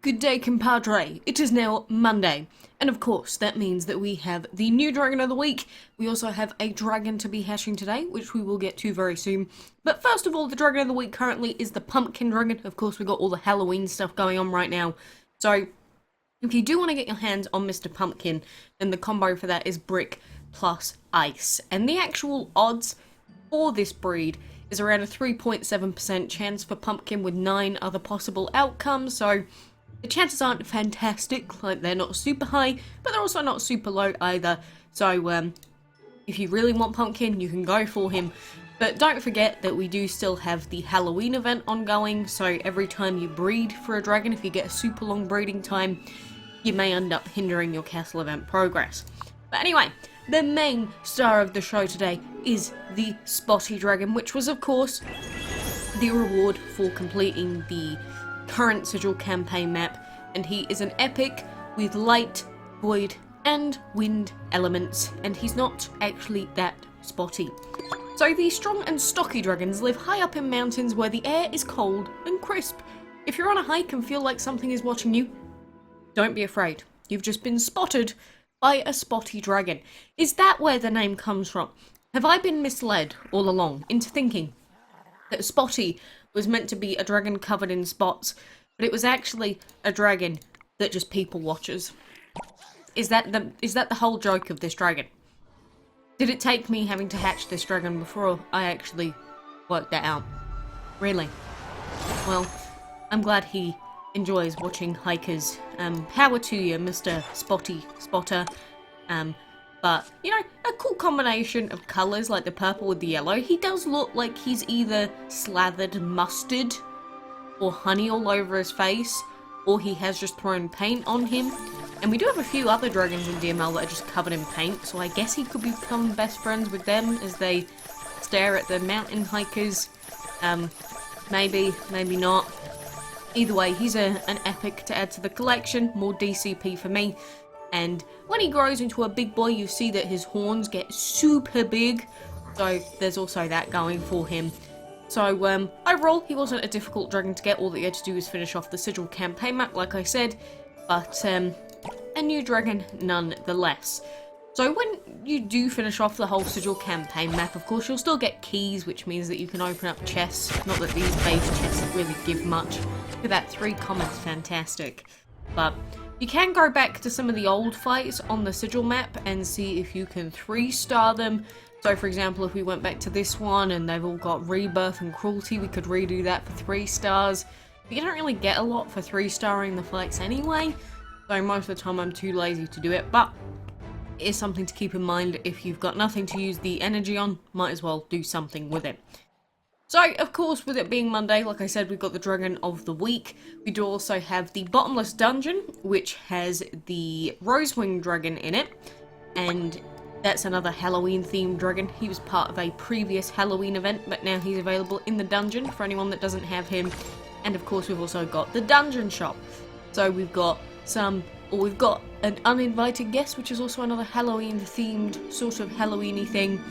Good day, compadre. It is now Monday, and of course that means that we have the new dragon of the week. We also have a dragon to be hatching today, which we will get to very soon. But first of all, the dragon of the week currently is the pumpkin dragon. Of course, we've got all the Halloween stuff going on right now. So if you do want to get your hands on Mr. Pumpkin, then the combo for that is brick plus ice. And the actual odds for this breed is around a 3.7% chance for pumpkin with 9 other possible outcomes. So the chances aren't fantastic, like they're not super high, but they're also not super low either. So if you really want pumpkin, you can go for him. But don't forget that we do still have the Halloween event ongoing, so every time you breed for a dragon, if you get a super long breeding time, you may end up hindering your castle event progress. But anyway, the main star of the show today is the Spotty Dragon, which was of course the reward for completing the current sigil campaign map, and he is an epic with light, void, and wind elements, and he's not actually that spotty. So the strong and stocky dragons live high up in mountains where the air is cold and crisp. If you're on a hike and feel like something is watching you, don't be afraid. You've just been spotted by a spotty dragon. Is that where the name comes from? Have I been misled all along into thinking that Spotty was meant to be a dragon covered in spots, but it was actually a dragon that just people watches? Is that the whole joke of this dragon? Did it take me having to hatch this dragon before I actually worked that out? Really? Well, I'm glad he enjoys watching hikers. Power to you, Mr. Spotty Spotter. But, you know, a cool combination of colours, like the purple with the yellow. He does look like he's either slathered mustard or honey all over his face, or he has just thrown paint on him. And we do have a few other dragons in DML that are just covered in paint, so I guess he could become best friends with them as they stare at the mountain hikers. Maybe, maybe not. Either way, he's an epic to add to the collection, more DCP for me. And when he grows into a big boy, you see that his horns get super big. So there's also that going for him. So overall, he wasn't a difficult dragon to get. All that you had to do was finish off the sigil campaign map, like I said. But a new dragon nonetheless. So when you do finish off the whole sigil campaign map, of course, you'll still get keys, which means that you can open up chests. Not that these base chests really give much. Look at that, 3 comments, fantastic. But you can go back to some of the old fights on the sigil map and see if you can 3-star them. So for example, if we went back to this one and they've all got rebirth and cruelty, we could redo that for 3 stars. But you don't really get a lot for 3-starring the fights anyway, so most of the time I'm too lazy to do it. But it is something to keep in mind. If you've got nothing to use the energy on, might as well do something with it. So, of course, with it being Monday, like I said, we've got the Dragon of the Week. We do also have the Bottomless Dungeon, which has the Rosewing Dragon in it. And that's another Halloween-themed dragon. He was part of a previous Halloween event, but now he's available in the dungeon for anyone that doesn't have him. And, of course, we've also got the Dungeon Shop. So, we've got an uninvited guest, which is also another Halloween-themed, sort of Halloween-y thing.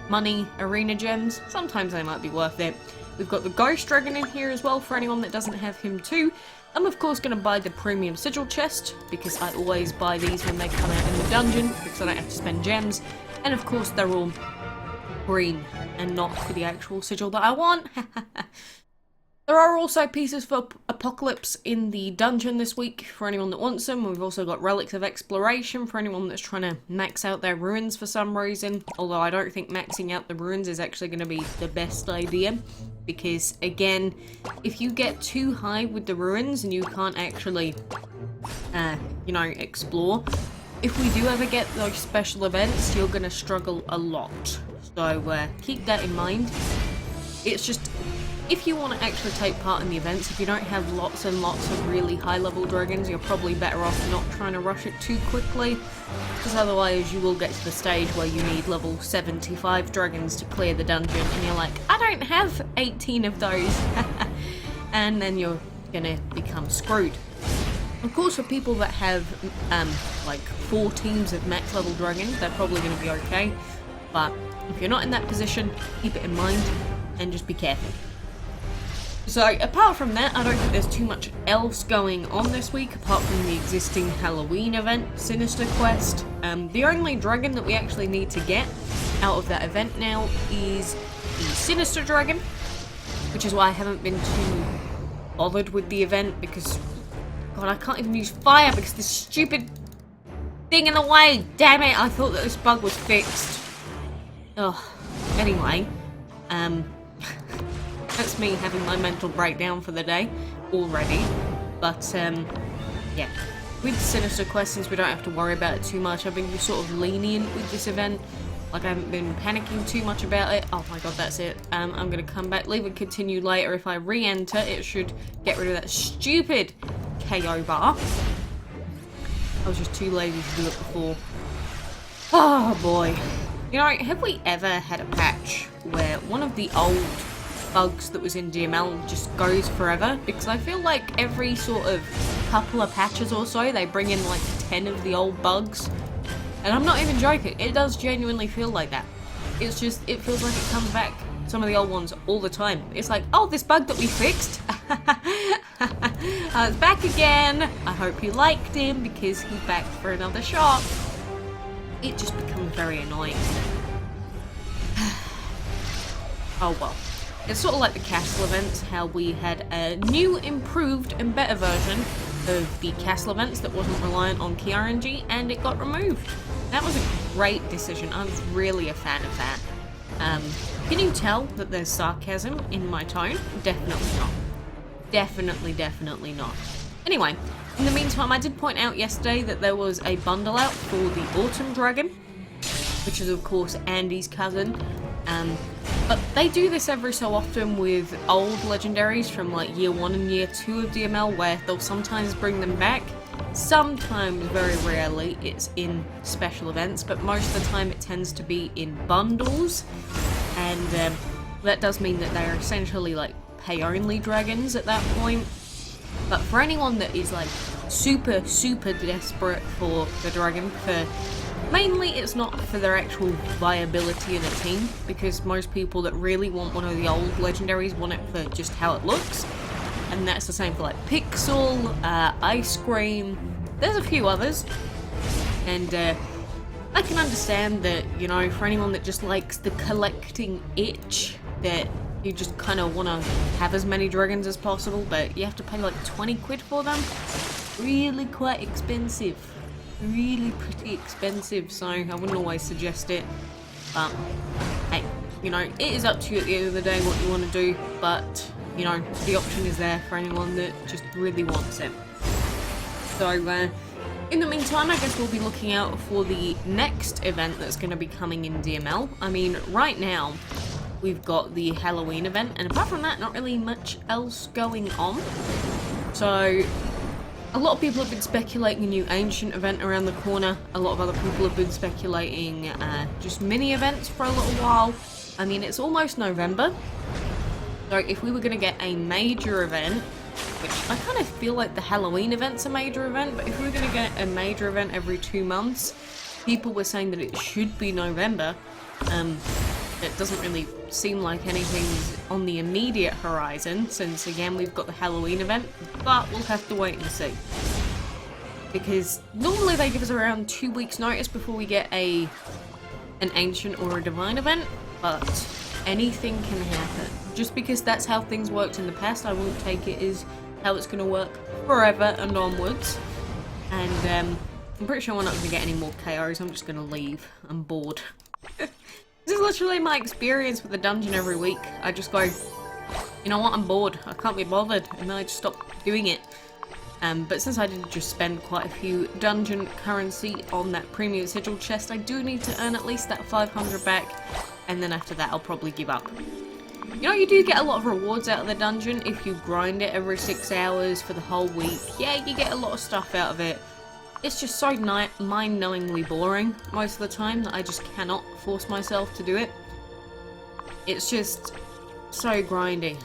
Money, arena gems, sometimes they might be worth it. We've got the Ghost Dragon in here as well for anyone that doesn't have him too. I'm of course going to buy the premium sigil chest, because I always buy these when they come out in the dungeon, because I don't have to spend gems. And of course they're all green, and not for the actual sigil that I want. There are also pieces for Apocalypse in the dungeon this week for anyone that wants them. We've also got Relics of Exploration for anyone that's trying to max out their ruins for some reason. Although I don't think maxing out the ruins is actually going to be the best idea. Because, again, if you get too high with the ruins and you can't actually, you know, explore, if we do ever get those special events, you're going to struggle a lot. So keep that in mind. It's just, if you want to actually take part in the events, if you don't have lots and lots of really high-level dragons, you're probably better off not trying to rush it too quickly, because otherwise you will get to the stage where you need level 75 dragons to clear the dungeon, and you're like, I don't have 18 of those, and then you're gonna become screwed. Of course, for people that have, like 4 teams of max-level dragons, they're probably going to be okay, but if you're not in that position, keep it in mind, and just be careful. So, apart from that, I don't think there's too much else going on this week, apart from the existing Halloween event, Sinister Quest. The only dragon that we actually need to get out of that event now is the Sinister Dragon, which is why I haven't been too bothered with the event, because, God, I can't even use fire because this stupid thing in the way. Damn it, I thought that this bug was fixed. Ugh. Anyway, that's me having my mental breakdown for the day already. But, yeah. With Sinister Quest, since we don't have to worry about it too much, I've been sort of lenient with this event. Like, I haven't been panicking too much about it. Oh my god, that's it. I'm gonna come back, leave and continue later. If I re-enter, it should get rid of that stupid KO bar. I was just too lazy to do it before. Oh boy. You know, have we ever had a patch where one of the old bugs that was in DML just goes forever? Because I feel like every sort of couple of patches or so, they bring in like 10 of the old bugs. And I'm not even joking, it does genuinely feel like that. It's just, it feels like it comes back, some of the old ones, all the time. It's like, oh, this bug that we fixed, it's back again. I hope you liked him because he's back for another shot. It just becomes very annoying. Oh well. It's sort of like the castle events, how we had a new, improved and better version of the castle events that wasn't reliant on key RNG, and it got removed. That was a great decision. I was really a fan of that. Can you tell that there's sarcasm in my tone? Definitely not. Definitely not. Anyway, in the meantime, I did point out yesterday that there was a bundle out for the Autumn Dragon, which is of course Andy's cousin. But they do this every so often with old legendaries from like year 1 and year 2 of DML, where they'll sometimes bring them back. Sometimes, very rarely, it's in special events, but most of the time it tends to be in bundles. And that does mean that they're essentially like pay-only dragons at that point. But for anyone that is like super desperate for the dragon, mainly it's not for their actual viability in a team, because most people that really want one of the old legendaries want it for just how it looks. And that's the same for like Pixel, Ice Cream, there's a few others. And I can understand that, you know, for anyone that just likes the collecting itch, that you just kind of want to have as many dragons as possible, but you have to pay like 20 quid for them. Really quite expensive. Really pretty expensive, so I wouldn't always suggest it. But, hey, you know, it is up to you at the end of the day what you want to do, but, you know, the option is there for anyone that just really wants it. So, in the meantime, I guess we'll be looking out for the next event that's going to be coming in DML. I mean, right now, we've got the Halloween event, and apart from that, not really much else going on. So, a lot of people have been speculating a new Ancient event around the corner. A lot of other people have been speculating just mini events for a little while. I mean, it's almost November. So if we were going to get a major event, which I kind of feel like the Halloween event's a major event, but if we were going to get a major event every 2 months, people were saying that it should be November. It doesn't really seem like anything's on the immediate horizon, since again we've got the Halloween event, but we'll have to wait and see. Because normally they give us around 2 weeks notice before we get an Ancient or a Divine event, but anything can happen. Just because that's how things worked in the past, I won't take it as how it's going to work forever and onwards. And I'm pretty sure we're not going to get any more KOs, I'm just going to leave. I'm bored. This is literally my experience with the dungeon every week. I just go, you know what, I'm bored, I can't be bothered, and then I just stop doing it. But since I did just spend quite a few dungeon currency on that premium sigil chest, I do need to earn at least that 500 back, and then after that I'll probably give up. You know, you do get a lot of rewards out of the dungeon if you grind it every 6 hours for the whole week. Yeah, you get a lot of stuff out of it. It's just so mind-numbingly boring most of the time that I just cannot force myself to do it. It's just so grindy.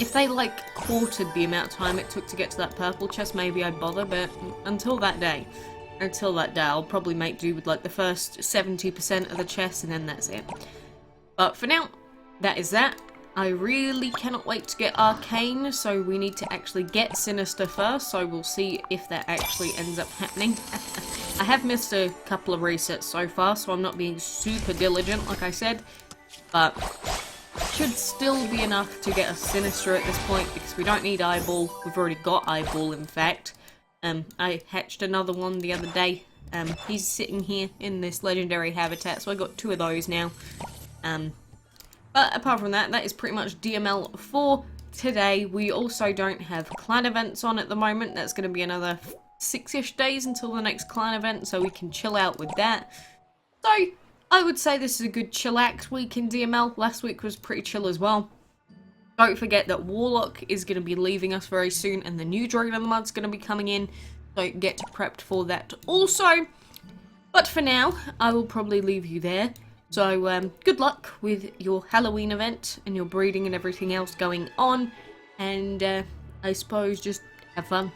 If they like quartered the amount of time it took to get to that purple chest, maybe I'd bother, but until that day I'll probably make do with like the first 70% of the chest, and then that's it. But for now, that is that. I really cannot wait to get Arcane, so we need to actually get Sinister first, so we'll see if that actually ends up happening. I have missed a couple of resets so far, so I'm not being super diligent, like I said, but should still be enough to get a Sinister at this point, because we don't need Eyeball. We've already got Eyeball, in fact. I hatched another one the other day. He's sitting here in this legendary habitat, so I got 2 of those now. But apart from that, that is pretty much DML for today. We also don't have clan events on at the moment. That's going to be another 6-ish days until the next clan event, so we can chill out with that. So, I would say this is a good chillax week in DML. Last week was pretty chill as well. Don't forget that Warlock is going to be leaving us very soon, and the new Dragon of the Mud is going to be coming in, so get prepped for that also. But for now, I will probably leave you there. So, good luck with your Halloween event and your breeding and everything else going on. And, I suppose just have fun.